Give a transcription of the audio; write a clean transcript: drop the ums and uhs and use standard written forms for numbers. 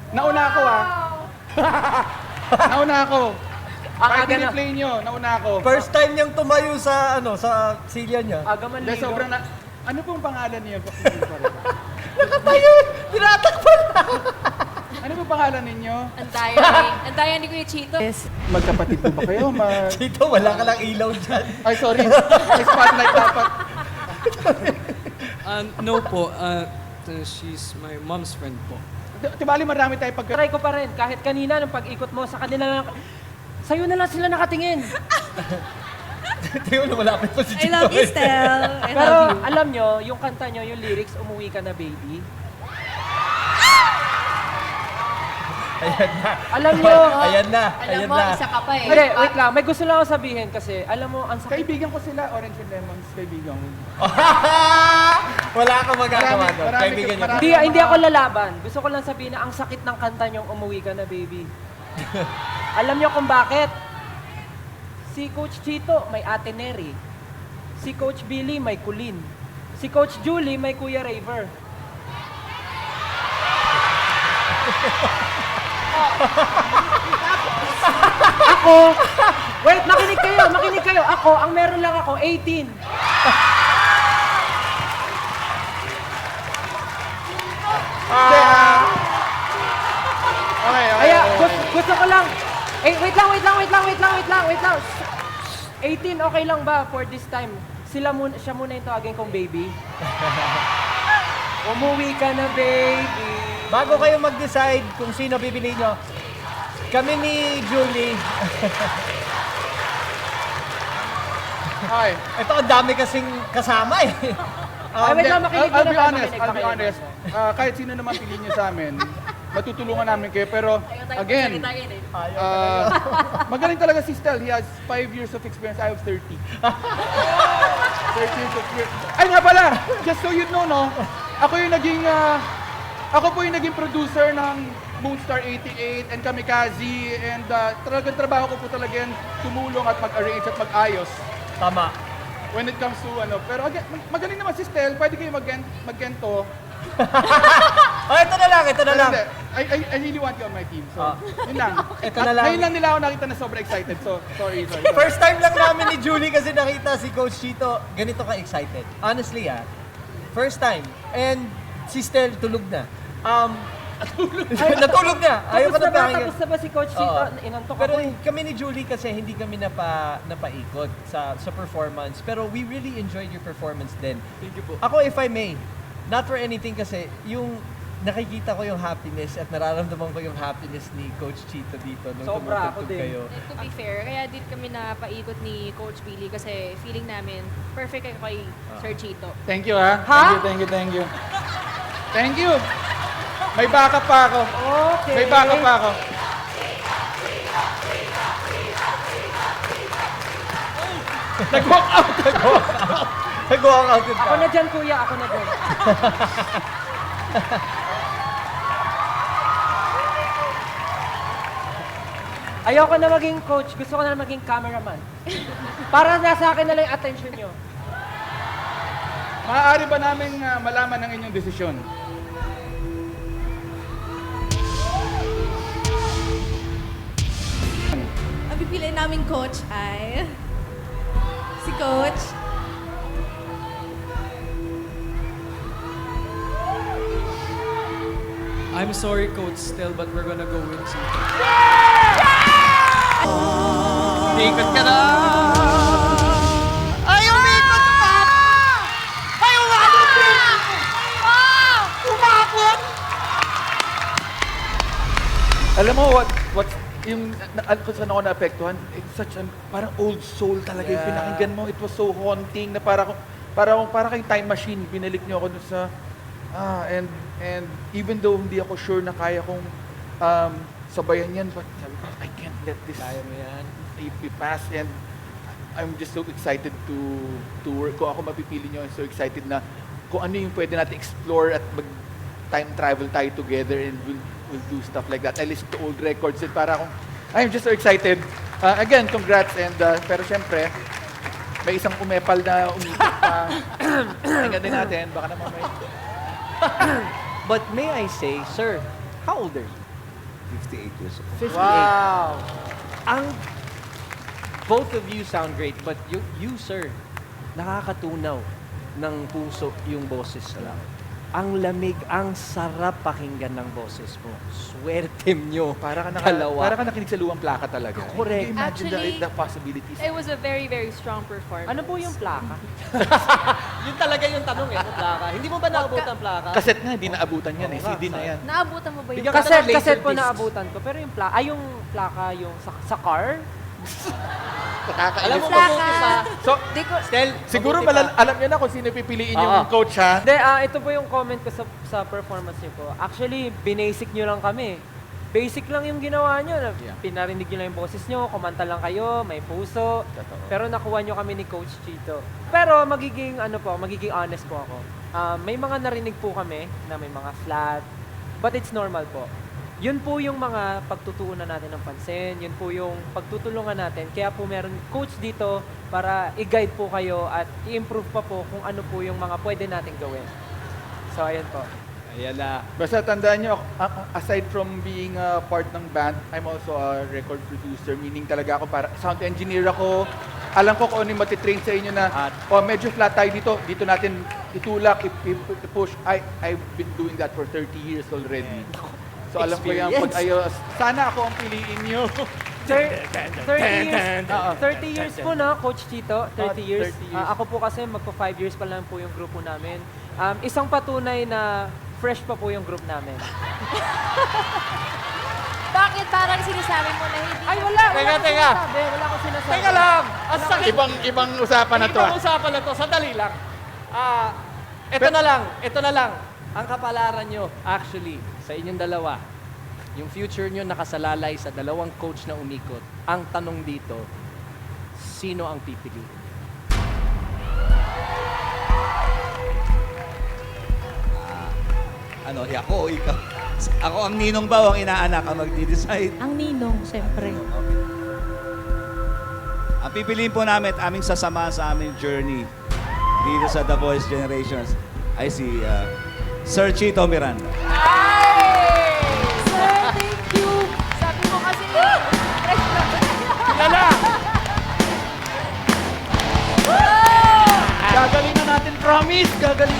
nauna ako nauna ako. Kahit aga na. play nyo, nauna ako. First time niyang tumayo sa sa silya niya. Aga man Dahil ligo. sobrang ano pong pangalan niyo? Nakatayo! Tinatakpan na! Ano pong pangalan ninyo? Antayan ni Kuya Chito. Magkapatid po ba kayo? Dito, wala ka lang ilaw dyan. Ay, sorry. May spotlight dapat. No po. She's my mom's friend po. Tibali marami tayo pagka... Try ko pa rin. Kahit kanina, nung pag-ikot mo, sa kanila lang, sa'yo na lang sila nakatingin. Tayo na malapit pa si I Chito. love you, Stel. I Pero love you. alam nyo, yung kanta nyo, yung lyrics, umuwi ka na, baby. Ayan na. Alam nyo, Ayan na. Alam Ayan mo, na. isa ka pa eh. hindi, wait lang. May gusto lang ako sabihin kasi, alam mo, ang sakit. Kaibigan ko sila, Orange and Lemons, kaibigan ko. Wala kang magagawa Marami- doon. marami- Kaibigan niya. marami- Hindi ako lalaban. Gusto ko lang sabihin na ang sakit ng kanta nyong umuwi ka na, baby. Alam nyo kung bakit? Si Coach Chito, may Ate Neri. Si Coach Billy, may Kulin. Si Coach Julie, may Kuya Raver. Ako, wait, makinig kayo. Ako, ang meron lang ako, 18. Okay. Kaya gusto ko lang. Wait lang. 18 okay lang ba for this time? Siya muna yung tawagin kong baby. Umuwi ka na, baby. Bago kayo mag-decide kung sino bibili nyo, kami ni Julie, Okay. ito ang dami kasing kasama eh. Ay, wait lang, makinig I'll muna be tayo, honest. Kahit sino naman piliin niyo sa amin, matutulungan namin kayo. Pero, again, magaling talaga si Stel. He has 5 years of experience. I have 30. 30 years of experience. Ay nga pala! Just so you know, no? Ako po yung naging producer ng Moonstar 88 and Kamikaze. And talagang trabaho ko po talaga yan, tumulong at mag-arrange at mag-ayos. Tama. When it comes to pero again, magaling naman si Stel, pwede kayo mag-gento. Oh, ito na lang. Hindi. I really want you on my team. So, yun lang. Ito At na lang. ngayon lang nila ako nakita na sobrang excited. So, sorry. First time lang namin ni Julie kasi nakita si Coach Chito ganito ka-excited. Honestly first time. And si Stel tulog na. Natulog na. Ayaw ka na pakinggan. Tapos na ba si Coach Chito? Oo. Inantok Pero ako eh. kami ni Julie kasi hindi kami napaikot sa performance. Pero we really enjoyed your performance din. Thank you po. Ako, if I may, not for anything kasi, yung nakikita ko yung happiness at nararamdaman ko yung happiness ni Coach Chito dito nung Sobra, ako tumutugtog din. kayo. To be fair, kaya din kami napaikot ni Coach Billy kasi feeling namin perfect kayo kay Sir Chito. Thank you, ha? Ha? Thank you. Thank you. May backup pa ako. Okay. May backup pa ako. Nag-walk out. Nag-walk out yun Ako ka. na dyan, kuya. Ako na dyan. Ayoko na maging coach. Gusto ko na maging cameraman. Para nasa akin na lang yung attention nyo. Maaari ba namin malaman ang inyong desisyon? Ang pipiliin naming coach ay si Coach I'm sorry, Coach Stel, but we're gonna go with Chito. Ikot ka na! Alam mo, yung kung saan ako naapektuhan, it's such a, parang old soul talaga yung pinakinggan mo. It was so haunting na para kayong time machine. Binalik niyo ako dun sa, and even though hindi ako sure na kaya kong sabayan yan, but sabi ko, I can't let this pass. And I'm just so excited to work. Kung ako mapipili niyo, I'm so excited na kung ano yung pwede natin explore at time travel tayo together and we'll do stuff like that. I listen to old records and I'm just so excited. Again, congrats and pero syempre, may isang umepal na umikot pa. Tingnan din natin, baka naman may But may I say, sir, how old are you? 58 years old. 58. Wow. Ang both of you sound great, but you sir, nakakatunaw ng puso yung boses lang. Ang lamig, ang sarap pakinggan ng boses mo. Swerte nyo. Para ka dalawa. nakinig sa luwang plaka talaga. Correct. Can you imagine Actually, the possibilities? It was a very, very strong performance. Ano po yung plaka? Yun talaga yung tanong eh, plaka. Hindi mo ba naabot ang plaka? Kaset nga, hindi naabutan yan eh. CD na yan. Naabutan mo ba yung Bigyan ka Kaset, ng laser kaset po disc. naabutan ko. Pero yung plaka, yung plaka yung sa car? Alam mo, Plaka. mabuti pa. So, Di ko, Stel, siguro mabuti pa. alam niyo na kung sino pipiliin Oo. yung coach ha. Hindi, ito po yung comment ko sa performance niyo po. Actually, binasic niyo lang kami. Basic lang yung ginawa niyo. Yeah. Pinarinig niyo lang yung boses niyo, kumanta lang kayo, may puso. Totoo. Pero nakuha niyo kami ni Coach Chito. Pero magiging honest po ako. May mga narinig po kami na may mga flat, but it's normal po. Yun po yung mga pagtutuunan natin ng pansin, yun po yung pagtutulungan natin. Kaya po meron coach dito para i-guide po kayo at i-improve pa po kung ano po yung mga pwede natin gawin. So, ayan po. Ayan na. Basta tandaan nyo, aside from being a part ng band, I'm also a record producer, meaning talaga ako sound engineer ako. Alam ko kung ano yung matitrain sa inyo na, medyo flat tayo dito natin itulak, i-push. I've been doing that for 30 years already. So alam ko yan, pag ayos, sana ako ang piliin nyo. 30 years po na, Coach Chito. 30 years. 30 years. Ako po kasi magpa 5 years pa lang po yung grupo namin. Isang patunay na fresh pa po yung group namin. bakit parang sinasabi mo na hindi? Ay, wala Teka. akong sinasabi. Wala akong sinasabi. Teka lang! Ang sakit! Ibang usapan na to. Ibang usapan na to. Sandali lang. Ito na lang. Ang kapalaran nyo, actually, sa inyong dalawa, yung future nyo nakasalalay sa dalawang coach na umikot. Ang tanong dito, sino ang pipili? Ako o ikaw? Ako ang ninong ba o ang inaanak ang magdi-decide? Ang ninong, syempre. Ang pipiliin po namin at aming sasama sa aming journey dito sa The Voice Generations ay si Sir Chito Miranda. Sir, thank you. Sabi mo kasi, fresh na. Lala! Gagaling na natin, promise! Gagaling